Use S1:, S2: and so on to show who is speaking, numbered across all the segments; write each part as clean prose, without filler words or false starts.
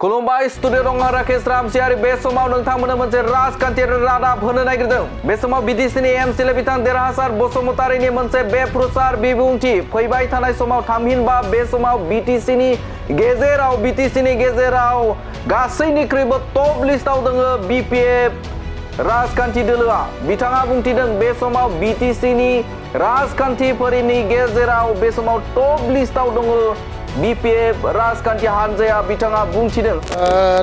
S1: खुलुमबाय स्टुडिअ दं राकेश रामसियारि बे समाव नोंथांमोननो मोनसे राजखान्थियारि रादाब होनो नागिरदों बे समाव बिटिसिनि एमसिएलए बिथां देरहासार बसुमतारीनि मोनसे बेफ्रुसार बिबुंथि फैबाय थानाय समाव थामहिनबा बे समाव बिटिसिनि गेजेराव गासैनिख्रुइबो टप लिस्टआव दङ बिपिएफ राजखान्थि दोलोआ बिथाङा बुंथिदों बे समाव बिटिसिनि राजखान्थिफोरनि गेजेराव बे समाव टप लिस्टआव दङ बिपिएफ राजखान्थि हानजाया बिथाङा बुंथिदों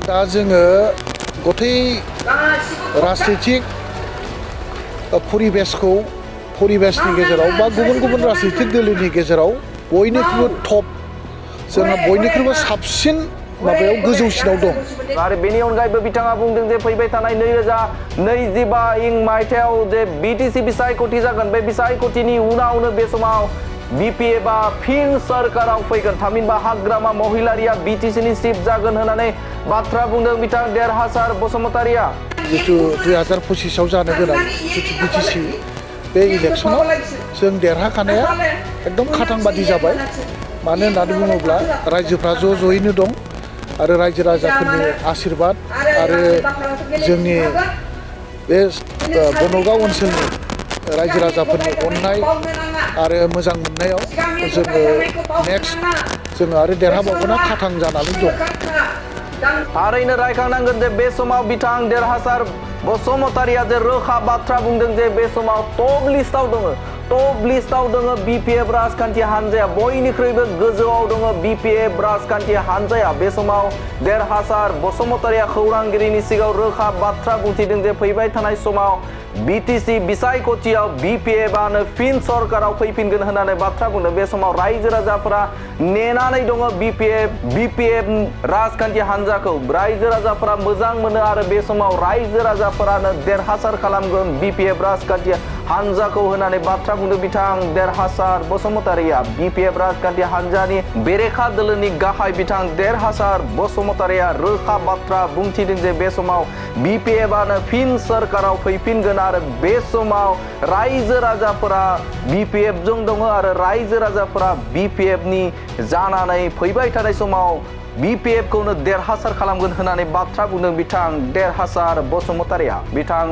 S2: दा जोङो गथै राजनितिक परिबेसनि गेजेराव बा गुबुन राजनितिक दोलोनि गेजेराव बयनिख्रुइबो टप जोंहा बयनिख्रुइबो साबसिन माबायाव गोजौसिनाव दं
S1: आरो बेनि अनगायैबो बिथाङा बुंदों जे फैबाय थानाय 2025 मायथाइयाव जे बिटिसि बिसायख'थि जागोन बे बिसायख'थिनि उनावनो बे समाव बिपिएफआ फिन सरकाराव फैगोन थामहिनबा हाग्रामा महिलारिया बिटिसिनि चिफ जागोन होननानै बाथ्रा बुंदों बिथां देरहासार बसुमतारीया
S2: जितु 2025 आव जानो गोनां जितु बिटिसि बे इलेक्सनाव जों देरहाखानाया एकदम खाथांबादि जाबाय मानो होननानै बुङोब्ला रायजोफ्रा ज'यैनो दं आरो रायजो राजाफोरनि आशीर्बाद आरो जोंनि बे बनगाव ओनसोलनि रायजो राजाफोरनि अननाय आरो मोजां मोननायाव जोङो नेक्स्ट जोङो आरो देरहाबावगोना खाथां जानानै दं
S1: थारैनो रायखांनांगोन जे बे समाव बिथां देरहासार बसुमतारीया जे रोखा बाथ्रा बुंदों जे बे समाव टप लिस्टआव दङ बिपिएफ राजखान्थि हानजाया बयनिख्रुइबो गोजौआव दङ बिपिएफ राजखान्थि हानजाया बे समाव देरहासार बसुमतारीया खौरांगिरिनि सिगाङाव रोखा बाथ्रा बुंथिदों जे फैबाय थानाय समाव बिटिसि बिसायख'थियाव बिपिएफआनो फिन सरकाराव फैफिनगोन होननानै बाथ्रा बुंदों बे समाव रायजो राजाफोरा नेनानै दङ बिपिएफ राजखान्थि हानजाखौ रायजो राजाफोरा मोजां मोनो आरो बे समाव रायजो राजाफोरानो देरहासार खालामगोन बिपिएफ राजखान्थि हानजाखौ होननानै बाथ्रा बुंदों बिथां देरहासार बसुमतारीया बिपिएफ राजखान्थि हानजानि बेरेखा दोलोनि गाहाय बिथां देरहासार बसुमतारीया रोखा बाथ्रा बुंथिदों जे बे समाव बिपिएफआनो फिन सरकाराव फैफिनगोन आरो बे समाव रायजो राजाफोरा बिपिएफजों दङ आरो रायजो राजाफोरा बिपिएफनि जानानै फैबाय थानाय समाव बिपिएफखौनो देरहासार खालामगोन होननानै बाथ्रा बुंदों बिथां देरहासार बसुमतारीया बिथां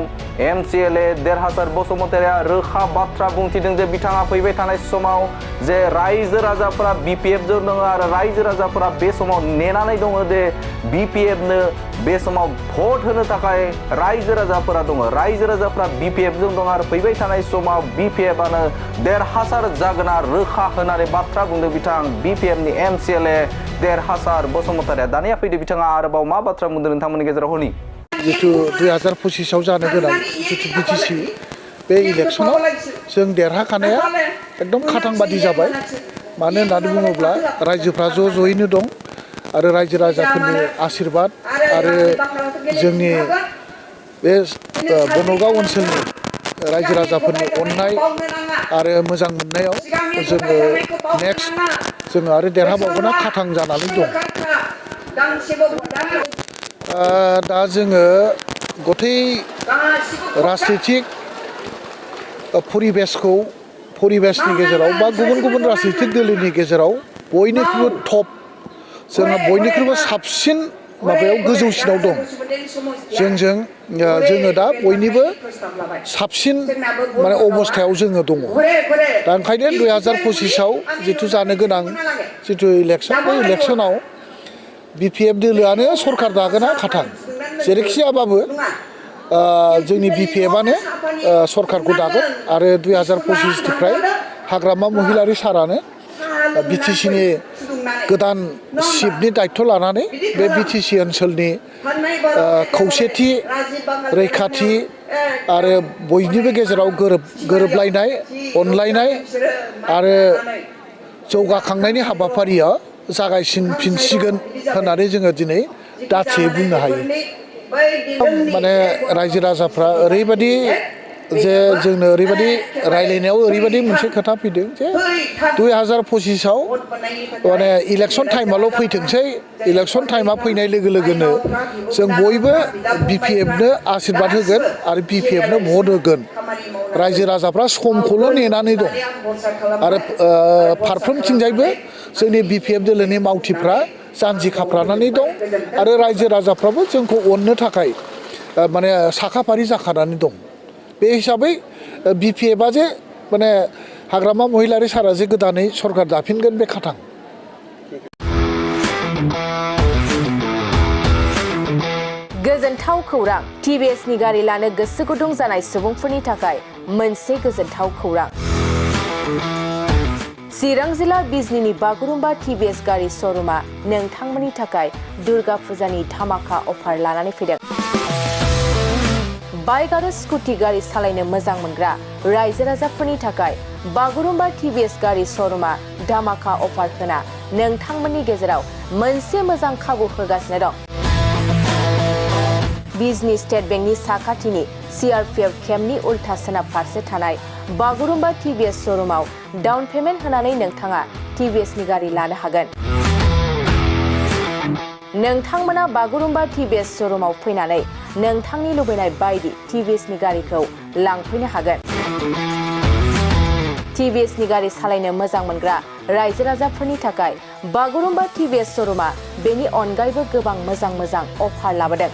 S1: एमसिएलए देरहासार बसुमतारीया रोखा बाथ्रा बुंथिदों जे बिथाङा फैबाय थानाय समाव जे रायजो राजाफोरा बिपिएफजों दङ आरो रायजो राजाफोरा बे समाव नेनानै दङ जे बिपिएफनो बे समाव भट होनो थाखाय रायजो राजाफोरा दङ रायजो राजाफोरा बिपिएफजों दङ आरो फैबाय थानाय समाव बिपिएफआनो देरहासार जागोन रोखा होननानै बाथ्रा बुंदों बिथां बिपिएफनि एमसिएलए देरहासार बसुमतारीया दानिया फैदो बिथाङा आरोबाव मा बाथ्रा बुंदों नोंथांमोननि गेजेराव हरनि
S2: जितु 2025 आव जानो गोनां जितु बिटिसि बे इलेक्सनाव जों देरहाखानाया एकदम खाथांबादि जाबाय मानो होननानै बुङोब्ला रायजोफ्रा ज'यैनो दं आरो रायजो राजाफोरनि आशीर्बाद आरो जोंनि बे बनगाव ओनसोलनि रायजो राजाफोरनि अननाय आरो मोजां मोननायाव जोङो नेक्स्ट जोङो आरो देरहाबावगोना खाथां जानानै दं दा जोङो गथै राजनितिक परिबेसनि गेजेराव बा गुबुन राजनितिक दोलोनि गेजेराव बयनिख्रुइबो टप जोंहा बयनिख्रुइबो साबसिन माबायाव गोजौसिनाव दं जोङो दा बयनिबो साबसिन माने अबस्थायाव जोङो दङ दा ओंखायनो 2025 आव जितु जानो गोनां जितु इलेक्सन बे इलेक्सनाव बिपिएफ दोलोआनो सरकार दागोना खाथां जेरैखि जायाबाबो जोंनि बिपिएफआनो सरकारखौ दागोन आरो 2025 निफ्राय हाग्रामा महिलारि सारानो बिटिसिनि गोदान चिफनि दायित्व लानानै बे बिटिसि ओनसोलनि खौसेथि रैखाथि आरो बयनिबो गेजेराव गोरोबलायनाय अनलायनाय आरो जौगाखांनायनि हाबाफारिया जागायफिनसिगोन होननानै जोङो दिनै दाथियै बुंनो हायो माने रायजो राजाफ्रा ओरैबायदि जे जोंनो ओरैबायदि रायलायनायाव ओरैबायदि मोनसे खोथा फैदों जे 2025 आव माने इलेक्सन टाइमाल' फैथोंसै इलेक्सन टाइमा फैनाय लोगो लोगोनो जों बयबो बिपिएफनो आशीर्बाद होगोन आरो बिपिएफनो भट होगोन रायजो राजाफ्रा समखौल' नेनानै दं आरो फारफ्रोमथिंजायबो जोंनि बिपिएफ दोलोनि मावथिफ्रा जानजि खाफ्रानानै दं आरो रायजो राजाफ्राबो जोंखौ अननो थाखाय माने साखाफारि जाखानानै दं बे हिसाबै BPFआ जे माने हाग्रामा महिलारि सारा जे गोदानै सरकार दाफिनगोन बे खाथां
S3: गोजोनथाव खौरां TVSनि गारि लानो गोसो गुदुं जानाय सुबुंफोरनि थाखाय मोनसे गोजोनथाव खौरां चिरां जिल्ला बिजनीनि बागुरुम्बा TVS गारि श'रुमा नोंथांमोननि थाखाय दुर्गा फुजानि धामाका अफार लानानै फैदों बाइक आरो स्कुटि गारि सालायनो मोजां मोनग्रा रायजो राजाफोरनि थाखाय बागुरुम्बा TVS गारि श'रुमा धामाका अफार होना नोंथांमोननि गेजेराव मोनसे मोजां खाबु होगासिनो दं बिजनी स्टेट बेंकनि साखाथिनि CRPF केम्पनि उल्था सोनाब फारसे थानाय बागुरुम्बा TVS श'रुमाव डाउन पेमेन्ट होनानै नोंथाङा TVSनि गारि लानो हागोन नोंथांमोना बागुरुम्बा TVS श'रुमाव फैनानै नोंथांनि लुबैनाय बायदि TVSनि गारिखौ लांफैनो हागोन TVSनि गारि सालायनो मोजां मोनग्रा रायजो राजाफोरनि थाखाय बागुरुम्बा TVS श'रुमा बेनि अनगायैबो गोबां मोजां अफार लाबोदों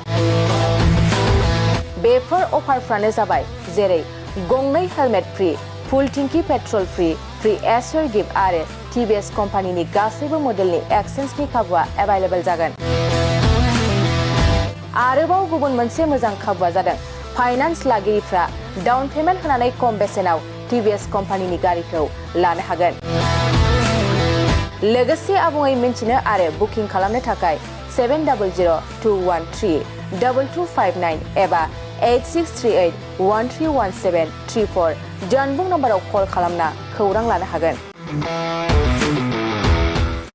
S3: बेफोर अफारफ्रानो जाबाय जेरै गंनै हेलमेट फ्रि फुल टिंकी पेट्रल फ्रि एसवेर गिफ्ट आरो TVS कम्पानिनि गासैबो मडेलनि एक्सचेन्जनि खाबुआ एभेलेबल जागोन आरोबाव गुबुन मोनसे मोजां खाबुआ जादों फाइनान्स लागिरिफ्रा डाउन पेमेन्ट होनानै खम बेसेनाव TVS कम्पानिनि गारिखौ लानो हागोन लोगोसे आबुङै मिन्थिनो आरो बुकिं खालामनो थाखाय 7002132259 एबा 8638131734 जानबुं नम्बराव कल खालामना खौरां लानो हागोन